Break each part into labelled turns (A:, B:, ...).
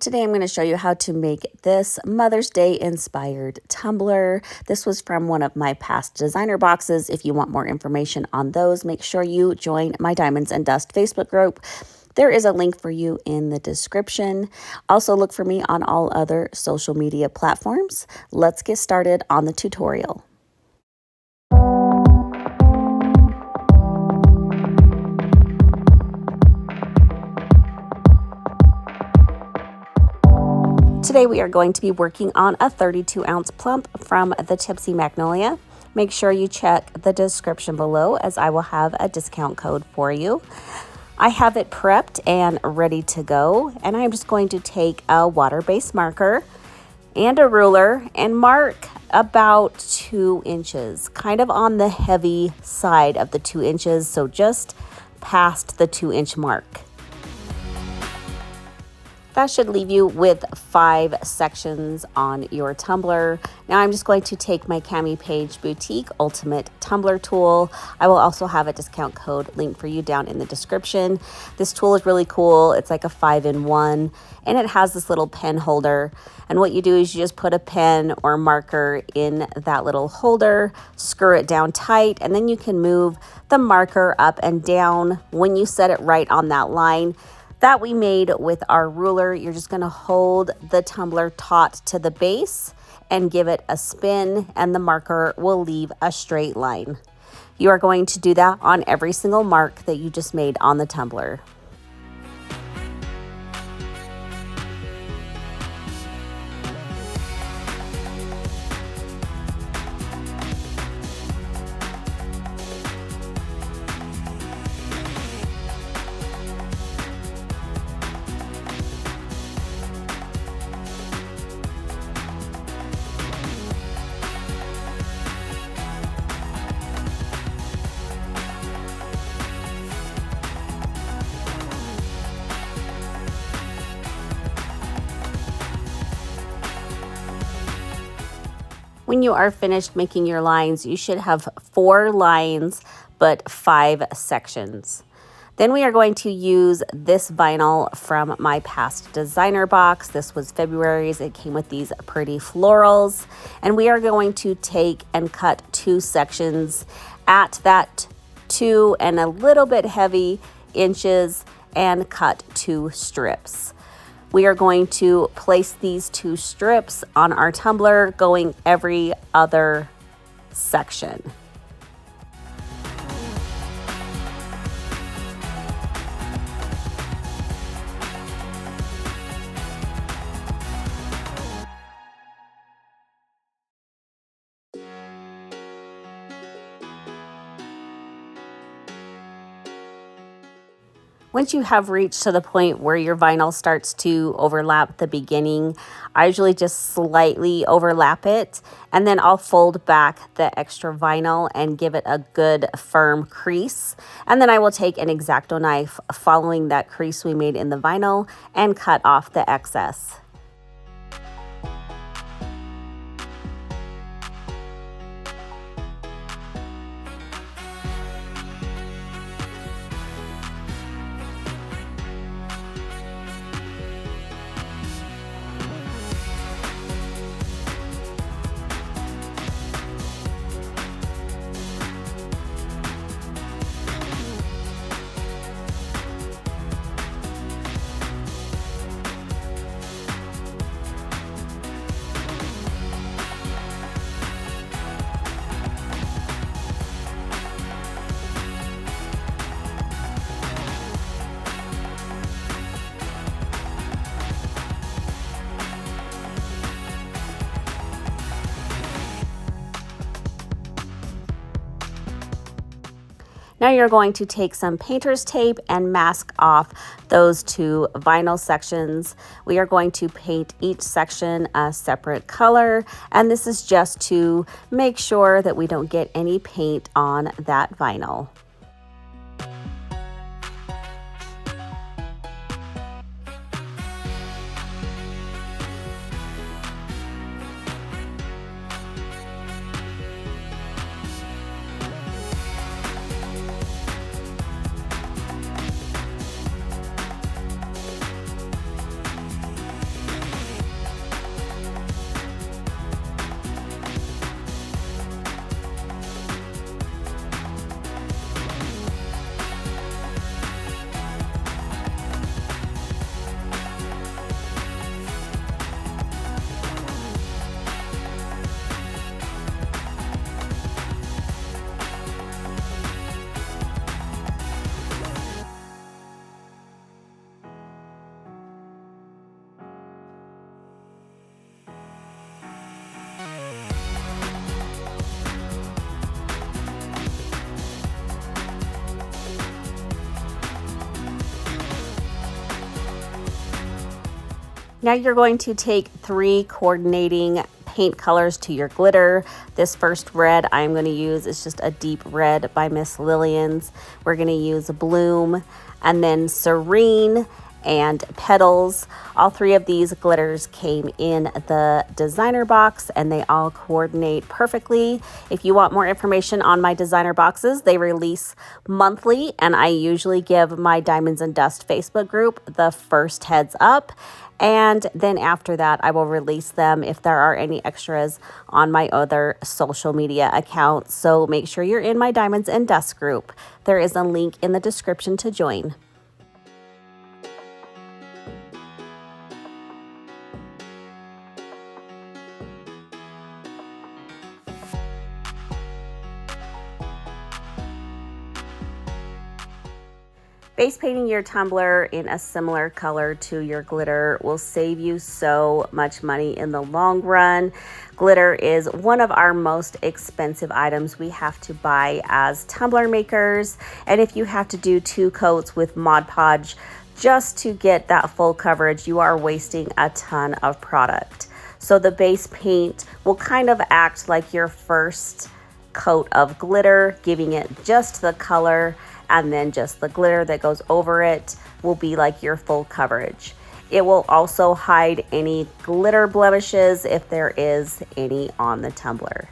A: Today I'm going to show you how to make this Mother's Day inspired tumbler. This was from one of my past designer boxes. If you want more information on those, make sure you join my Diamonds and Dust Facebook group. There is a link for you in the description. Also look for me on all other social media platforms. Let's get started on the tutorial. Today we are going to be working on a 32-ounce plump from the Tipsy Magnolia. Make sure you check the description below as I will have a discount code for you. I have it prepped and ready to go, and I'm just going to take a water-based marker and a ruler and mark about 2 inches, kind of on the heavy side of the 2 inches, so just past the 2-inch mark. That should leave you with 5 sections on your tumbler. Now I'm just going to take my Cami Page Boutique Ultimate Tumbler tool. I will also have a discount code link for you down in the description. This tool is really cool. It's like a 5-in-1 and it has this little pen holder. And what you do is you just put a pen or marker in that little holder, screw it down tight, and then you can move the marker up and down when you set it right on that line that we made with our ruler. You're just going to hold the tumbler taut to the base and give it a spin, and the marker will leave a straight line. You are going to do that on every single mark that you just made on the tumbler. When you are finished making your lines, you should have 4 lines, but 5 sections. Then we are going to use this vinyl from my past designer box. This was February's. It came with these pretty florals. And we are going to take and cut 2 sections at that 2 and a little bit heavy inches and cut 2 strips. We are going to place these 2 strips on our tumbler, going every other section. Once you have reached to the point where your vinyl starts to overlap the beginning, I usually just slightly overlap it, and then I'll fold back the extra vinyl and give it a good firm crease. And then I will take an X-Acto knife following that crease we made in the vinyl and cut off the excess. Now you're going to take some painter's tape and mask off those 2 vinyl sections. We are going to paint each section a separate color, and this is just to make sure that we don't get any paint on that vinyl. Now you're going to take 3 coordinating paint colors to your glitter. This first red I'm going to use is just a deep red by Miss Lillian's. We're going to use Bloom, and then Serene and Petals. All 3 of these glitters came in the designer box and they all coordinate perfectly. If you want more information on my designer boxes, they release monthly, and I usually give my Diamonds and Dust Facebook group the first heads up. And then after that, I will release them if there are any extras on my other social media accounts. So make sure you're in my Diamonds and Dust group. There is a link in the description to join. Base painting your tumbler in a similar color to your glitter will save you so much money in the long run. Glitter is one of our most expensive items we have to buy as tumbler makers. And if you have to do 2 coats with Mod Podge just to get that full coverage, you are wasting a ton of product. So the base paint will kind of act like your first coat of glitter, giving it just the color, and then just the glitter that goes over it will be like your full coverage. It will also hide any glitter blemishes if there is any on the tumbler.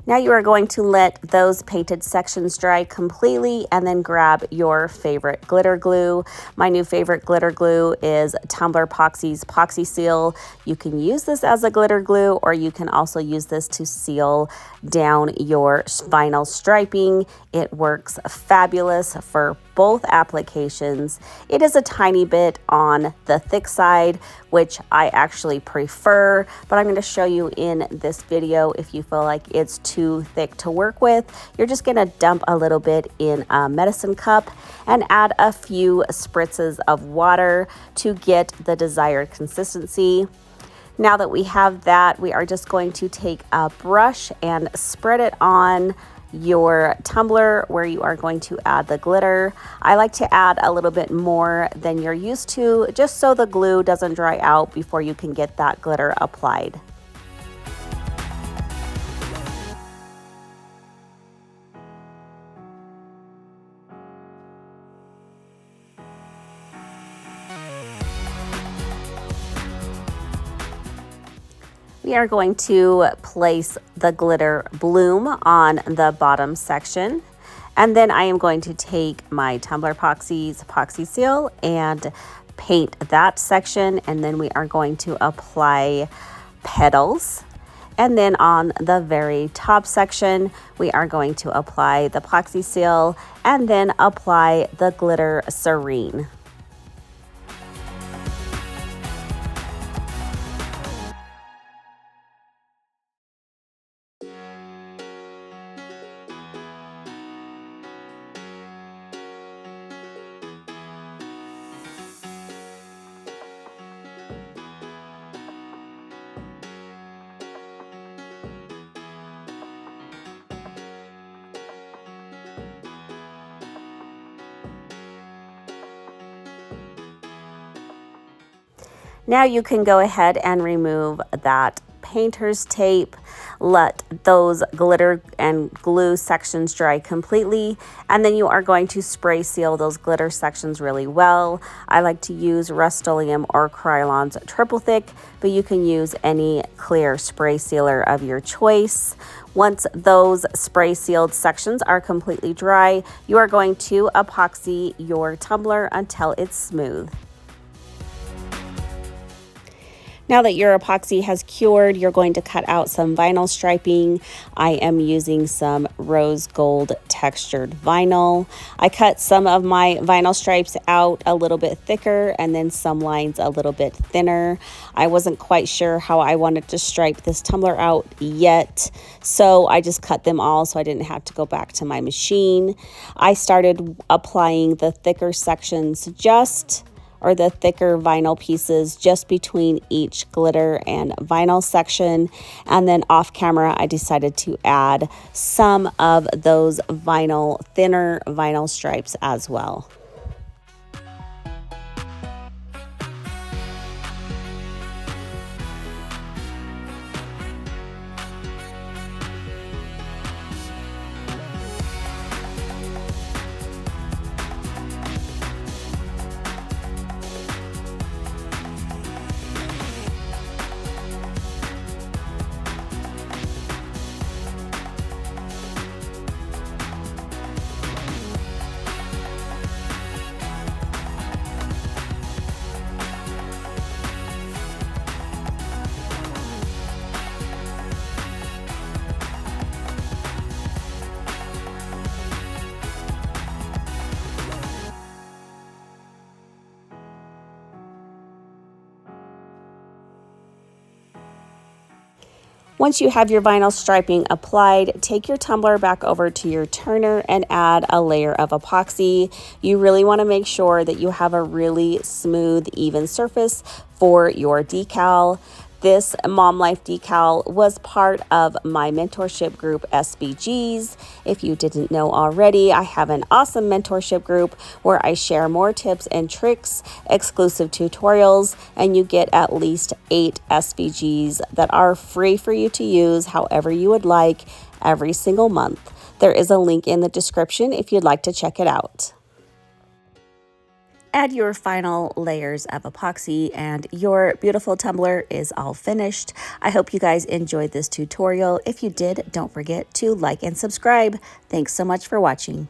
A: Now you are going to let those painted sections dry completely and then grab your favorite glitter glue. My new favorite glitter glue is Tumblerpoxy's Epoxy Seal. You can use this as a glitter glue, or you can also use this to seal down your vinyl striping. It works fabulous for both applications. It is a tiny bit on the thick side, which I actually prefer, but I'm going to show you in this video. If you feel like it's too thick to work with, you're just going to dump a little bit in a medicine cup and add a few spritzes of water to get the desired consistency. Now that we have that, we are just going to take a brush and spread it on your tumbler where you are going to add the glitter. I like to add a little bit more than you're used to, just so the glue doesn't dry out before you can get that glitter applied. We are going to place the glitter Bloom on the bottom section. And then I am going to take my Tumblerpoxy's Epoxy Seal and paint that section. And then we are going to apply Petals. And then on the very top section, we are going to apply the Epoxy Seal and then apply the glitter Serene. Now you can go ahead and remove that painter's tape. Let those glitter and glue sections dry completely, and then you are going to spray seal those glitter sections really well. I like to use Rust-Oleum or Krylon's Triple Thick, but you can use any clear spray sealer of your choice. Once those spray sealed sections are completely dry, you are going to epoxy your tumbler until it's smooth. Now that your epoxy has cured, you're going to cut out some vinyl striping. I am using some rose gold textured vinyl. I cut some of my vinyl stripes out a little bit thicker and then some lines a little bit thinner. I wasn't quite sure how I wanted to stripe this tumbler out yet, so I just cut them all so I didn't have to go back to my machine. I started applying the thicker sections just or the thicker vinyl pieces just between each glitter and vinyl section. And then off camera, I decided to add some of those thinner vinyl stripes as well. Once you have your vinyl striping applied, take your tumbler back over to your turner and add a layer of epoxy. You really want to make sure that you have a really smooth, even surface for your decal. This Mom Life decal was part of my mentorship group, SBGs. If you didn't know already, I have an awesome mentorship group where I share more tips and tricks, exclusive tutorials, and you get at least 8 SBGs that are free for you to use however you would like every single month. There is a link in the description if you'd like to check it out. Add your final layers of epoxy and your beautiful tumbler is all finished. I hope you guys enjoyed this tutorial. If you did, don't forget to like and subscribe. Thanks so much for watching.